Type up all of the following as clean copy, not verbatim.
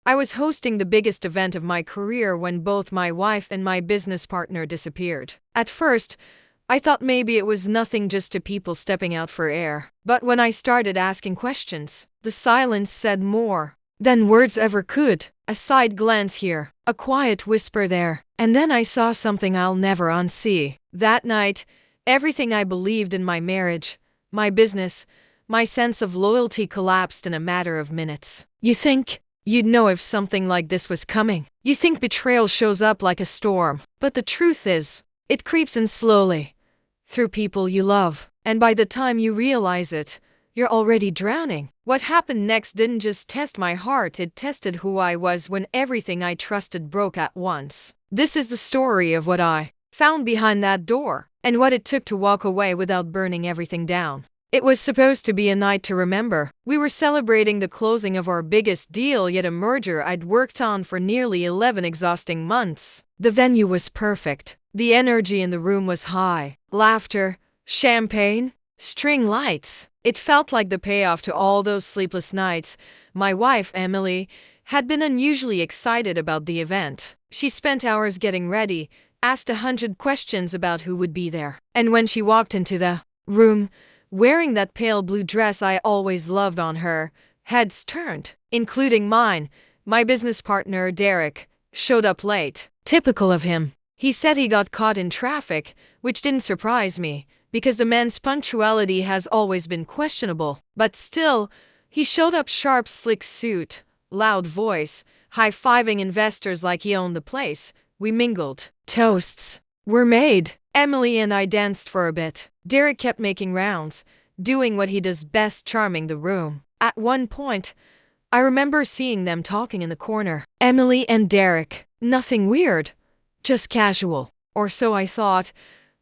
I was hosting the biggest event of my career when both my wife and my business partner disappeared. At first, I thought maybe it was nothing, just two people stepping out for air. But when I started asking questions, the silence said more than words ever could. A side glance here, a quiet whisper there, and then I saw something I'll never unsee. That night, everything I believed in my marriage, my business, my sense of loyalty collapsed in a matter of minutes. You think you'd know if something like this was coming. You think betrayal shows up like a storm. But the truth is, it creeps in slowly, through people you love. And by the time you realize it, you're already drowning. What happened next didn't just test my heart, it tested who I was when everything I trusted broke at once. This is the story of what I found behind that door, and what it took to walk away without burning everything down. It was supposed to be a night to remember. We were celebrating the closing of our biggest deal, yet a merger I'd worked on for nearly 11 exhausting months. The venue was perfect. The energy in the room was high. Laughter, champagne, string lights. It felt like the payoff to all those sleepless nights. My wife, Emily, had been unusually excited about the event. She spent hours getting ready, asked 100 questions about who would be there. And when she walked into the room, wearing that pale blue dress I always loved on her, heads turned, including mine. My business partner, Derek, showed up late. Typical of him. He said he got caught in traffic, which didn't surprise me, because the man's punctuality has always been questionable. But still, he showed up, sharp, slick suit, loud voice, high-fiving investors like he owned the place. We mingled. Toasts were made. Emily and I danced for a bit. Derek kept making rounds, doing what he does best, charming the room. At one point, I remember seeing them talking in the corner. Emily and Derek. Nothing weird, just casual. Or so I thought.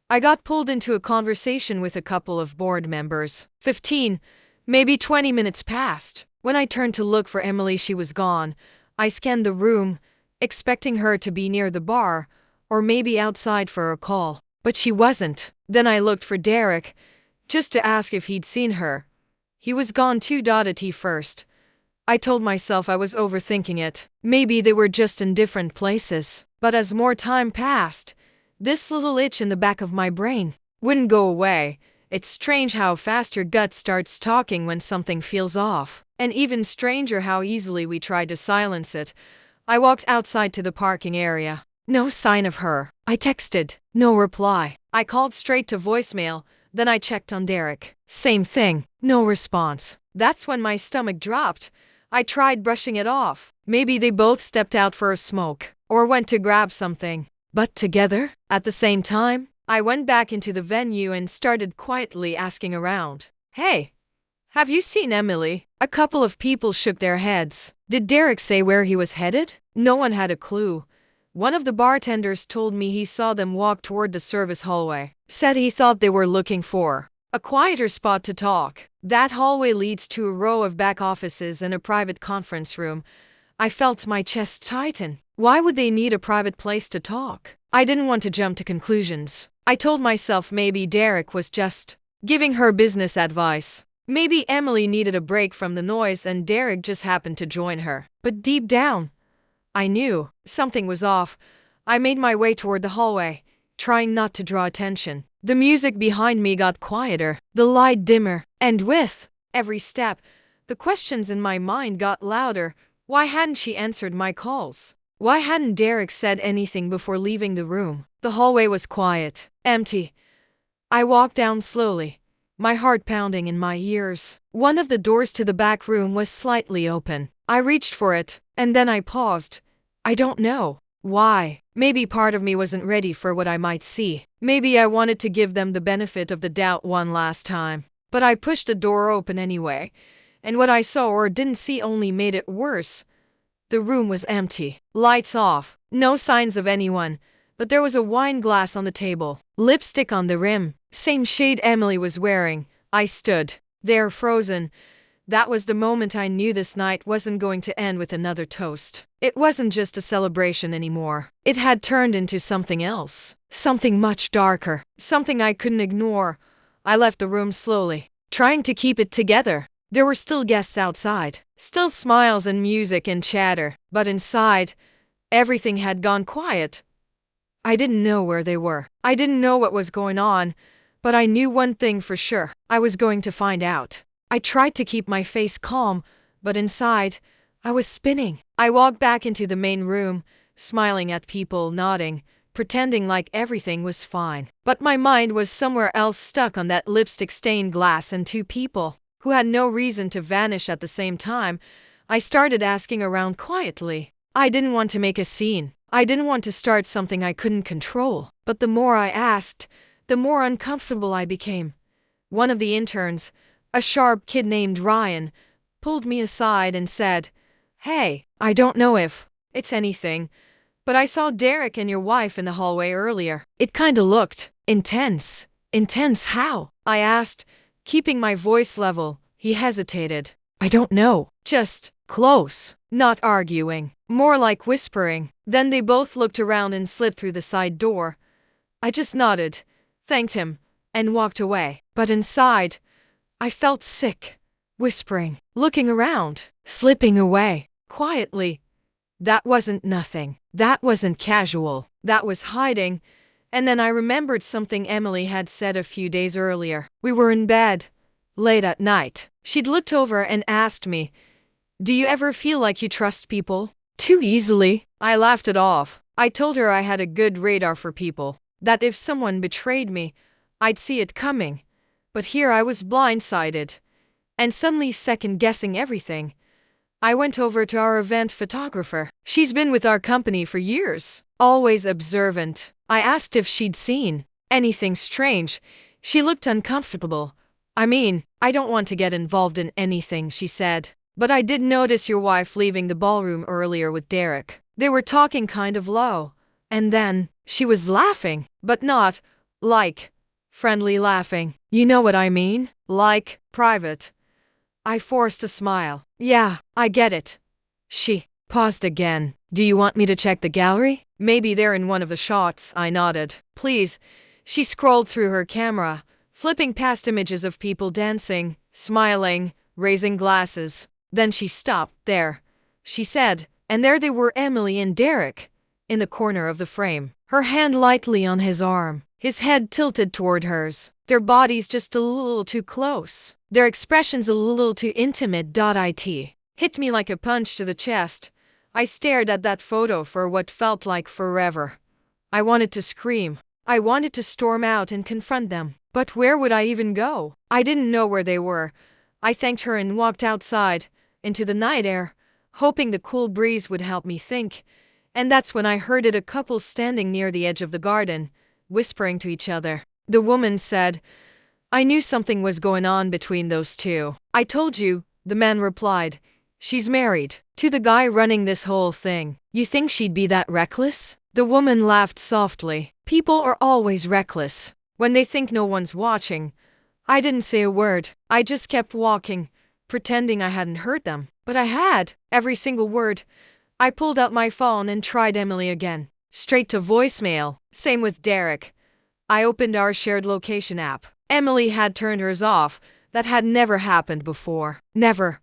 I got pulled into a conversation with a couple of board members. 15, maybe 20 minutes passed. When I turned to look for Emily, she was gone. I scanned the room, expecting her to be near the bar, or maybe outside for a call. But she wasn't. Then I looked for Derek, just to ask if he'd seen her. He was gone too. At first, I told myself I was overthinking it. Maybe they were just in different places. But as more time passed, this little itch in the back of my brain wouldn't go away. It's strange how fast your gut starts talking when something feels off. And even stranger how easily we try to silence it. I walked outside to the parking area. No sign of her. I texted. No reply. I called straight to voicemail. Then I checked on Derek. Same thing. No response. That's when my stomach dropped. I tried brushing it off. Maybe they both stepped out for a smoke, or went to grab something. But together? At the same time, I went back into the venue and started quietly asking around. Hey, have you seen Emily? A couple of people shook their heads. Did Derek say where he was headed? No one had a clue. One of the bartenders told me he saw them walk toward the service hallway. Said he thought they were looking for a quieter spot to talk. That hallway leads to a row of back offices and a private conference room. I felt my chest tighten. Why would they need a private place to talk? I didn't want to jump to conclusions. I told myself maybe Derek was just giving her business advice. Maybe Emily needed a break from the noise and Derek just happened to join her. But deep down, I knew something was off. I made my way toward the hallway, trying not to draw attention. The music behind me got quieter, the light dimmer, and with every step, the questions in my mind got louder. Why hadn't she answered my calls? Why hadn't Derek said anything before leaving the room? The hallway was quiet, empty. I walked down slowly, my heart pounding in my ears. One of the doors to the back room was slightly open. I reached for it, and then I paused. I don't know why. Maybe part of me wasn't ready for what I might see. Maybe I wanted to give them the benefit of the doubt one last time. But I pushed the door open anyway, and what I saw or didn't see only made it worse. The room was empty, lights off, no signs of anyone, but there was a wine glass on the table, lipstick on the rim, same shade Emily was wearing. I stood there frozen. That was the moment I knew this night wasn't going to end with another toast. It wasn't just a celebration anymore. It had turned into something else, something much darker, something I couldn't ignore. I left the room slowly, trying to keep it together. There were still guests outside, Still smiles and music and chatter, but inside, everything had gone quiet. I didn't know where they were. I didn't know what was going on, but I knew one thing for sure. I was going to find out. I tried to keep my face calm, but inside, I was spinning. I walked back into the main room, smiling at people, nodding, pretending like everything was fine. But my mind was somewhere else, stuck on that lipstick-stained glass and two people who had no reason to vanish at the same time. I started asking around quietly. I didn't want to make a scene. I didn't want to start something I couldn't control. But the more I asked, the more uncomfortable I became. One of the interns, a sharp kid named Ryan, pulled me aside and said, "Hey, I don't know if it's anything, but I saw Derek and your wife in the hallway earlier. It kinda looked intense." "Intense how?" I asked, keeping my voice level. He hesitated. "I don't know. Just close." Not arguing, more like whispering. Then they both looked around and slipped through the side door. I just nodded, thanked him, and walked away. But inside, I felt sick, whispering, looking around, slipping away, quietly. That wasn't nothing. That wasn't casual. That was hiding. And then I remembered something Emily had said a few days earlier. We were in bed, late at night. She'd looked over and asked me, "Do you ever feel like you trust people too easily?" I laughed it off. I told her I had a good radar for people, that if someone betrayed me, I'd see it coming. But here I was blindsided, and suddenly second-guessing everything. I went over to our event photographer. She's been with our company for years, always observant. I asked if she'd seen anything strange. She looked uncomfortable. "I mean, I don't want to get involved in anything," she said. "But I did notice your wife leaving the ballroom earlier with Derek. They were talking kind of low. And then, she was laughing, but not like friendly laughing. You know what I mean? Like private." I forced a smile. "Yeah, I get it." She paused again. "Do you want me to check the gallery? Maybe they're in one of the shots." I nodded. "Please." She scrolled through her camera, flipping past images of people dancing, smiling, raising glasses. Then she stopped. "There," she said, and there they were, Emily and Derek, in the corner of the frame, her hand lightly on his arm, his head tilted toward hers, their bodies just a little too close, their expressions a little too intimate. It hit me like a punch to the chest. I stared at that photo for what felt like forever. I wanted to scream. I wanted to storm out and confront them. But where would I even go? I didn't know where they were. I thanked her and walked outside, into the night air, hoping the cool breeze would help me think. And that's when I heard it, a couple standing near the edge of the garden, whispering to each other. The woman said, "I knew something was going on between those two." "I told you," the man replied. "She's married to the guy running this whole thing." "You think she'd be that reckless?" The woman laughed softly. "People are always reckless when they think no one's watching." I didn't say a word. I just kept walking, pretending I hadn't heard them. But I had, every single word. I pulled out my phone and tried Emily again. Straight to voicemail. Same with Derek. I opened our shared location app. Emily had turned hers off. That had never happened before. Never.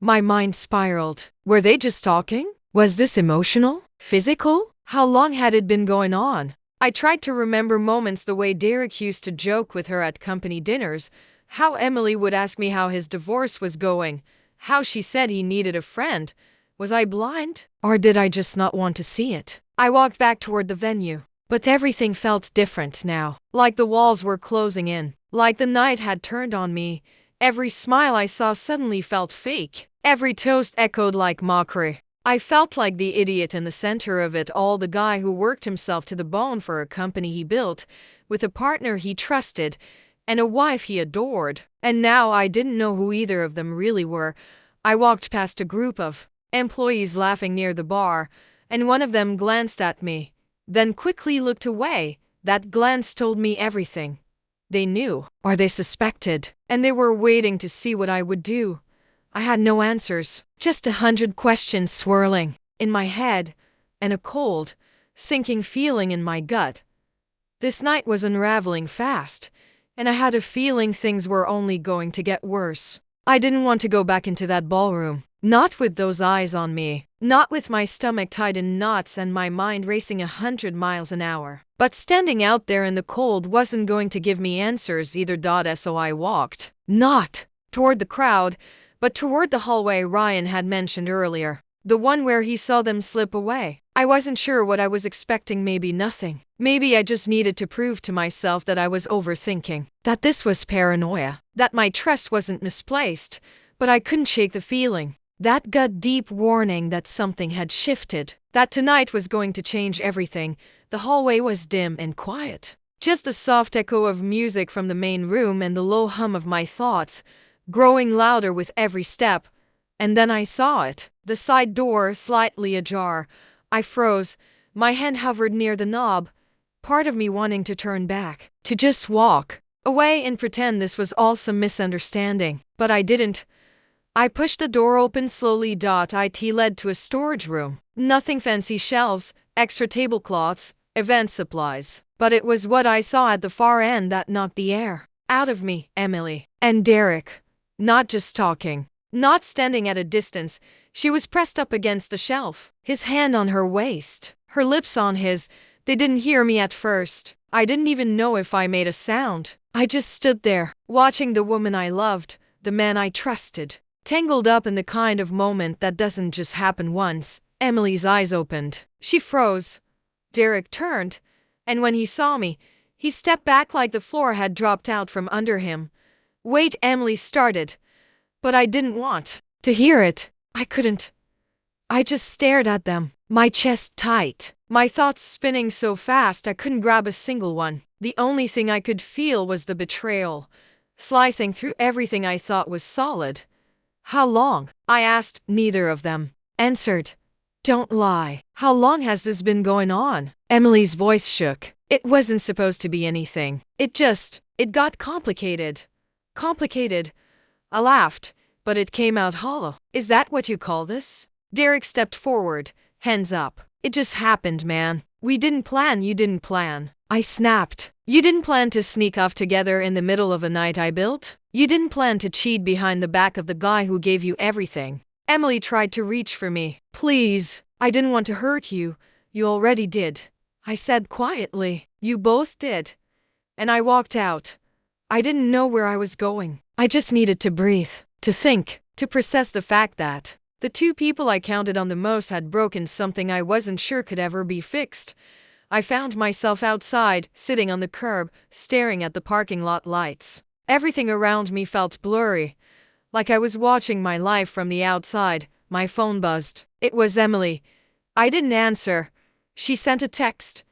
My mind spiraled. Were they just talking? Was this emotional? Physical? How long had it been going on? I tried to remember moments, the way Derek used to joke with her at company dinners, how Emily would ask me how his divorce was going, how she said he needed a friend. Was I blind? Or did I just not want to see it? I walked back toward the venue. But everything felt different now. Like the walls were closing in. Like the night had turned on me. Every smile I saw suddenly felt fake. Every toast echoed like mockery. I felt like the idiot in the center of it all, the guy who worked himself to the bone for a company he built, with a partner he trusted, and a wife he adored. And now I didn't know who either of them really were. I walked past a group of employees laughing near the bar, and one of them glanced at me, then quickly looked away. That glance told me everything. They knew, or they suspected, and they were waiting to see what I would do. I had no answers, just 100 questions swirling in my head, and a cold, sinking feeling in my gut. This night was unraveling fast, and I had a feeling things were only going to get worse. I didn't want to go back into that ballroom. Not with those eyes on me. Not with my stomach tied in knots and my mind racing 100 miles an hour. But standing out there in the cold wasn't going to give me answers either. So I walked, not toward the crowd, but toward the hallway Ryan had mentioned earlier. The one where he saw them slip away. I wasn't sure what I was expecting, maybe nothing. Maybe I just needed to prove to myself that I was overthinking, that this was paranoia, that my trust wasn't misplaced, but I couldn't shake the feeling. That gut-deep warning that something had shifted, that tonight was going to change everything. The hallway was dim and quiet. Just a soft echo of music from the main room and the low hum of my thoughts, growing louder with every step. And then I saw it, the side door slightly ajar. I froze, my hand hovered near the knob, part of me wanting to turn back, to just walk away and pretend this was all some misunderstanding. But I didn't. I pushed the door open slowly. It led to a storage room. Nothing fancy, shelves, extra tablecloths, event supplies. But it was what I saw at the far end that knocked the air out of me. Emily. And Derek. Not just talking. Not standing at a distance. She was pressed up against the shelf, his hand on her waist, her lips on his. They didn't hear me at first. I didn't even know if I made a sound. I just stood there, watching the woman I loved, the man I trusted, tangled up in the kind of moment that doesn't just happen once. Emily's eyes opened. She froze. Derek turned, and when he saw me, he stepped back like the floor had dropped out from under him. Wait, Emily started. But I didn't want to hear it. I couldn't. I just stared at them, my chest tight, my thoughts spinning so fast I couldn't grab a single one. The only thing I could feel was the betrayal, slicing through everything I thought was solid. How long? I asked. Neither of them answered. Don't lie. How long has this been going on? Emily's voice shook. It wasn't supposed to be anything. It got complicated. Complicated. I laughed, but it came out hollow. Is that what you call this? Derek stepped forward, hands up. It just happened, man. We didn't plan, you didn't plan. I snapped. You didn't plan to sneak off together in the middle of a night I built? You didn't plan to cheat behind the back of the guy who gave you everything. Emily tried to reach for me. Please, I didn't want to hurt you. You already did. I said quietly. You both did. And I walked out. I didn't know where I was going. I just needed to breathe, to think, to process the fact that the two people I counted on the most had broken something I wasn't sure could ever be fixed. I found myself outside, sitting on the curb, staring at the parking lot lights. Everything around me felt blurry, like I was watching my life from the outside. My phone buzzed. It was Emily. I didn't answer. She sent a text.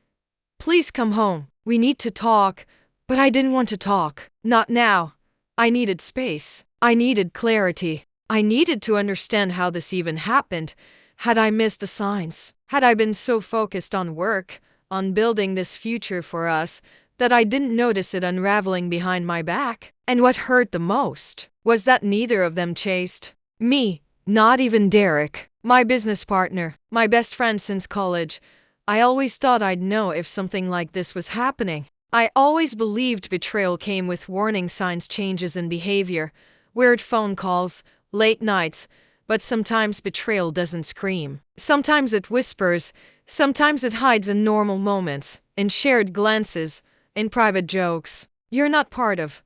Please come home. We need to talk. But I didn't want to talk. Not now. I needed space. I needed clarity. I needed to understand how this even happened. Had I missed the signs? Had I been so focused on work, on building this future for us, that I didn't notice it unraveling behind my back? And what hurt the most was that neither of them chased me, not even Derek, my business partner, my best friend since college. I always thought I'd know if something like this was happening. I always believed betrayal came with warning signs, changes in behavior, weird phone calls, late nights, but sometimes betrayal doesn't scream. Sometimes it whispers, sometimes it hides in normal moments, in shared glances, in private jokes. You're not part of.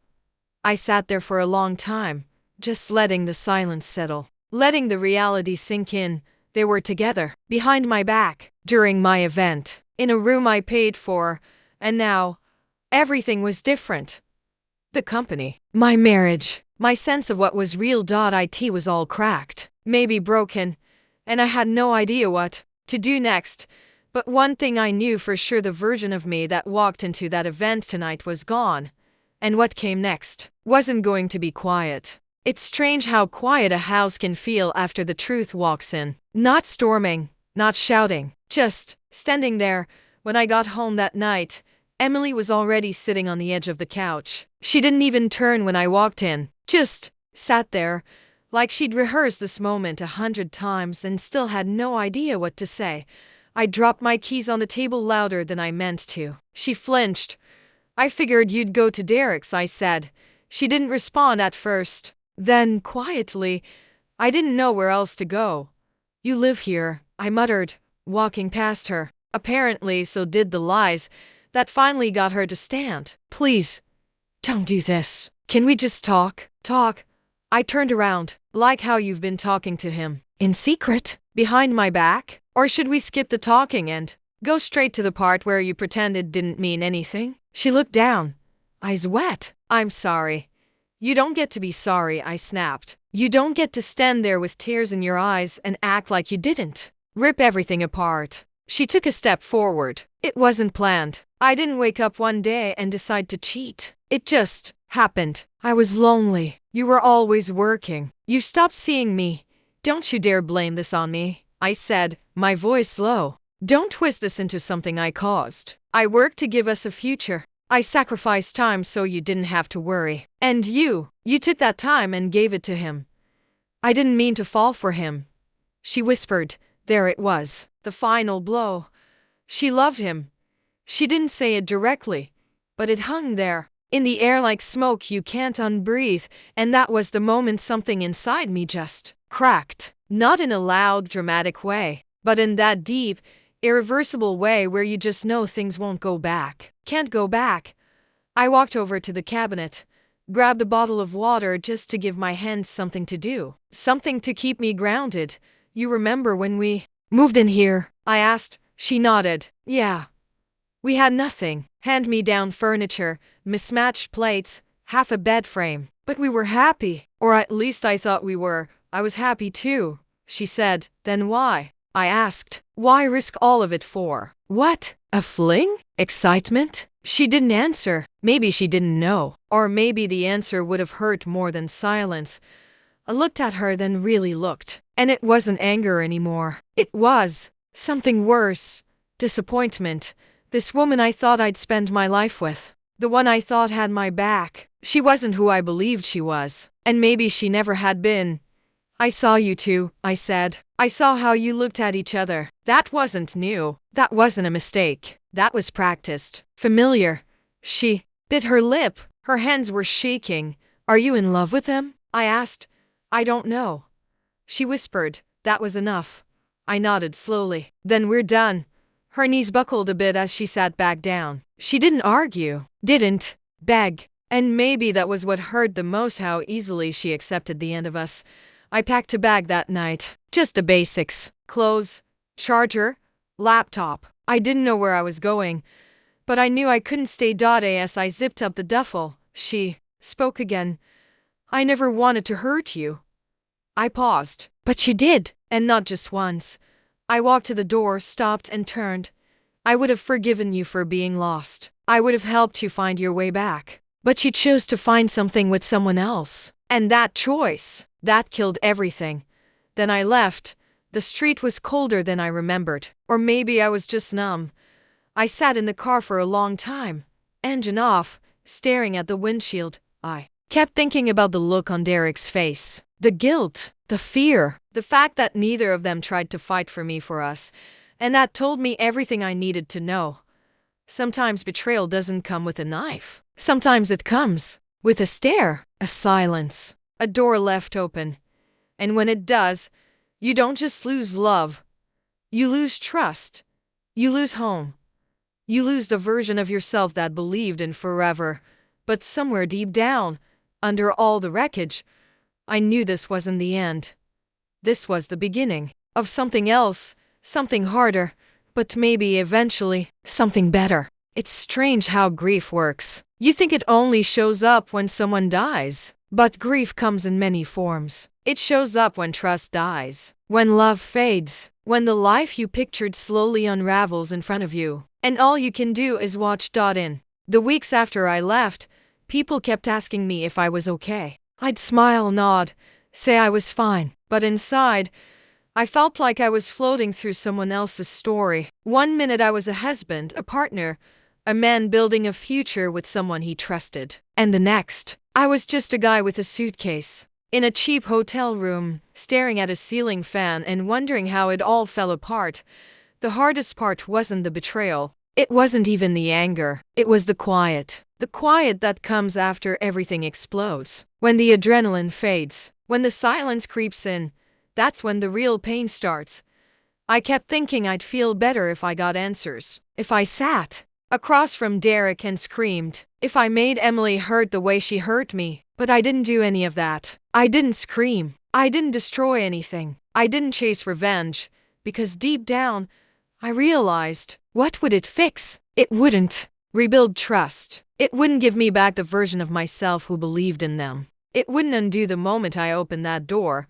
I sat there for a long time, just letting the silence settle, letting the reality sink in. They were together, behind my back, during my event, in a room I paid for, and now, everything was different. The company, my marriage, my sense of what was real. It was all cracked, maybe broken, and I had no idea what to do next. But one thing I knew for sure, the version of me that walked into that event tonight was gone. And what came next wasn't going to be quiet. It's strange how quiet a house can feel after the truth walks in. Not storming, not shouting, just standing there. When I got home that night, Emily was already sitting on the edge of the couch. She didn't even turn when I walked in, just sat there, like she'd rehearsed this moment 100 times and still had no idea what to say. I dropped my keys on the table louder than I meant to. She flinched. I figured you'd go to Derek's, I said. She didn't respond at first. Then, quietly, I didn't know where else to go. You live here, I muttered, walking past her. Apparently, so did the lies that finally got her to stand. Please, don't do this. Can we just talk? Talk? I turned around. Like how you've been talking to him. In secret? Behind my back? Or should we skip the talking and go straight to the part where you pretend it didn't mean anything? She looked down, eyes wet. I'm sorry. You don't get to be sorry, I snapped. You don't get to stand there with tears in your eyes and act like you didn't rip everything apart. She took a step forward. It wasn't planned. I didn't wake up one day and decide to cheat. It just happened. I was lonely. You were always working. You stopped seeing me. Don't you dare blame this on me, I said, my voice low. Don't twist this into something I caused. I worked to give us a future. I sacrificed time so you didn't have to worry. And you took that time and gave it to him. I didn't mean to fall for him. She whispered. There it was, the final blow. She loved him. She didn't say it directly, but it hung there, in the air like smoke you can't unbreathe, and that was the moment something inside me just cracked. Not in a loud, dramatic way, but in that deep, irreversible way where you just know things won't go back. Can't go back. I walked over to the cabinet, grabbed a bottle of water just to give my hands something to do, something to keep me grounded. You remember when we moved in here? I asked. She nodded. Yeah. We had nothing. Hand-me-down furniture, mismatched plates, half a bed frame. But we were happy. Or at least I thought we were. I was happy too, she said. Then why? I asked. Why risk all of it for? What? A fling? Excitement? She didn't answer. Maybe she didn't know. Or maybe the answer would have hurt more than silence. I looked at her, then really looked. And it wasn't anger anymore. It was something worse. Disappointment. This woman I thought I'd spend my life with. The one I thought had my back. She wasn't who I believed she was. And maybe she never had been. I saw you two, I said. I saw how you looked at each other. That wasn't new. That wasn't a mistake. That was practiced. Familiar. She bit her lip. Her hands were shaking. Are you in love with him? I asked. I don't know. She whispered. That was enough. I nodded slowly. Then we're done. Her knees buckled a bit as she sat back down. She didn't argue. Didn't beg. And maybe that was what hurt the most, how easily she accepted the end of us. I packed a bag that night. Just the basics. Clothes, charger, laptop. I didn't know where I was going, but I knew I couldn't stay. As I zipped up the duffel, she spoke again. I never wanted to hurt you. I paused. But she did. And not just once. I walked to the door, stopped and turned. I would have forgiven you for being lost. I would have helped you find your way back. But you chose to find something with someone else. And that choice, that killed everything. Then I left. The street was colder than I remembered. Or maybe I was just numb. I sat in the car for a long time, engine off, staring at the windshield. I kept thinking about the look on Derek's face. The guilt, the fear, the fact that neither of them tried to fight for me, for us. And that told me everything I needed to know. Sometimes betrayal doesn't come with a knife. Sometimes it comes with a stare, a silence, a door left open. And when it does, you don't just lose love. You lose trust. You lose home. You lose the version of yourself that believed in forever. But somewhere deep down, under all the wreckage, I knew this wasn't the end. This was the beginning of something else, something harder, but maybe eventually something better. It's strange how grief works. You think it only shows up when someone dies, but grief comes in many forms. It shows up when trust dies, when love fades, when the life you pictured slowly unravels in front of you, and all you can do is watch. In the weeks after I left, people kept asking me if I was okay. I'd smile, nod, say I was fine, but inside, I felt like I was floating through someone else's story. One minute I was a husband, a partner, a man building a future with someone he trusted. And the next, I was just a guy with a suitcase, in a cheap hotel room, staring at a ceiling fan and wondering how it all fell apart. The hardest part wasn't the betrayal. It wasn't even the anger. It was the quiet. The quiet that comes after everything explodes. When the adrenaline fades. When the silence creeps in, that's when the real pain starts. I kept thinking I'd feel better if I got answers, if I sat across from Derek and screamed, if I made Emily hurt the way she hurt me. But I didn't do any of that. I didn't scream. I didn't destroy anything. I didn't chase revenge, because deep down, I realized, what would it fix? It wouldn't rebuild trust. It wouldn't give me back the version of myself who believed in them. It wouldn't undo the moment I opened that door.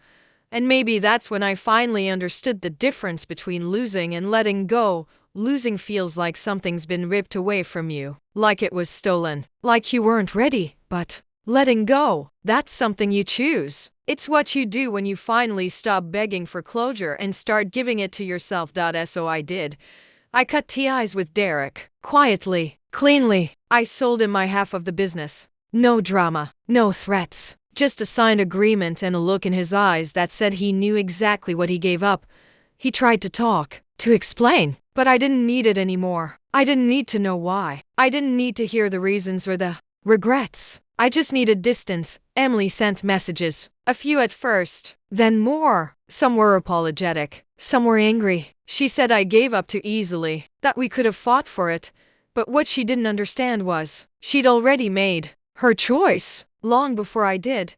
And maybe that's when I finally understood the difference between losing and letting go. Losing feels like something's been ripped away from you, like it was stolen, like you weren't ready. But letting go, that's something you choose. It's what you do when you finally stop begging for closure and start giving it to yourself. So I did. I cut ties with Derek. Quietly, cleanly. I sold him my half of the business. No drama, no threats. Just a signed agreement and a look in his eyes that said he knew exactly what he gave up. He tried to talk, to explain, but I didn't need it anymore. I didn't need to know why. I didn't need to hear the reasons or the regrets. I just needed distance. Emily sent messages. A few at first, then more. Some were apologetic, some were angry. She said I gave up too easily, that we could have fought for it. But what she didn't understand was, she'd already made her choice long before I did.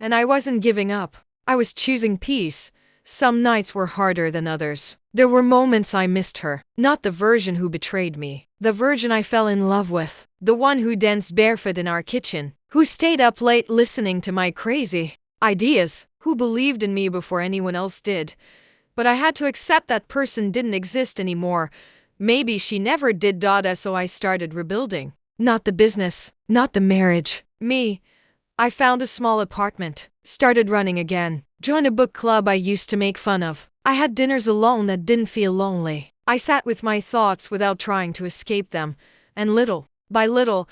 And I wasn't giving up. I was choosing peace. Some nights were harder than others. There were moments I missed her. Not the version who betrayed me. The version I fell in love with. The one who danced barefoot in our kitchen. Who stayed up late listening to my crazy ideas. Who believed in me before anyone else did. But I had to accept that person didn't exist anymore. Maybe she never did. So I started rebuilding. Not the business. Not the marriage. Me. I found a small apartment. Started running again. Joined a book club I used to make fun of. I had dinners alone that didn't feel lonely. I sat with my thoughts without trying to escape them. And little by little,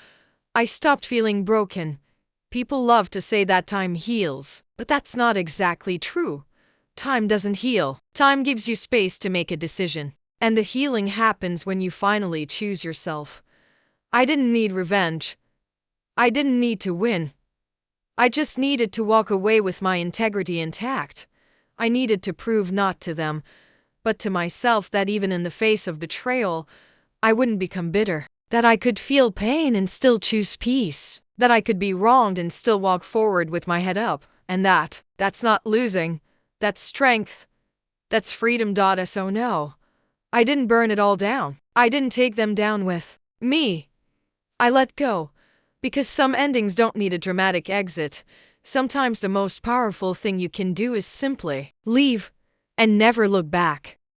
I stopped feeling broken. People love to say that time heals, but that's not exactly true. Time doesn't heal. Time gives you space to make a decision. And the healing happens when you finally choose yourself. I didn't need revenge. I didn't need to win. I just needed to walk away with my integrity intact. I needed to prove not to them, but to myself that even in the face of betrayal, I wouldn't become bitter. That I could feel pain and still choose peace. That I could be wronged and still walk forward with my head up. And that's not losing. That's strength. That's freedom. So no, I didn't burn it all down. I didn't take them down with me. I let go. Because some endings don't need a dramatic exit. Sometimes the most powerful thing you can do is simply leave and never look back.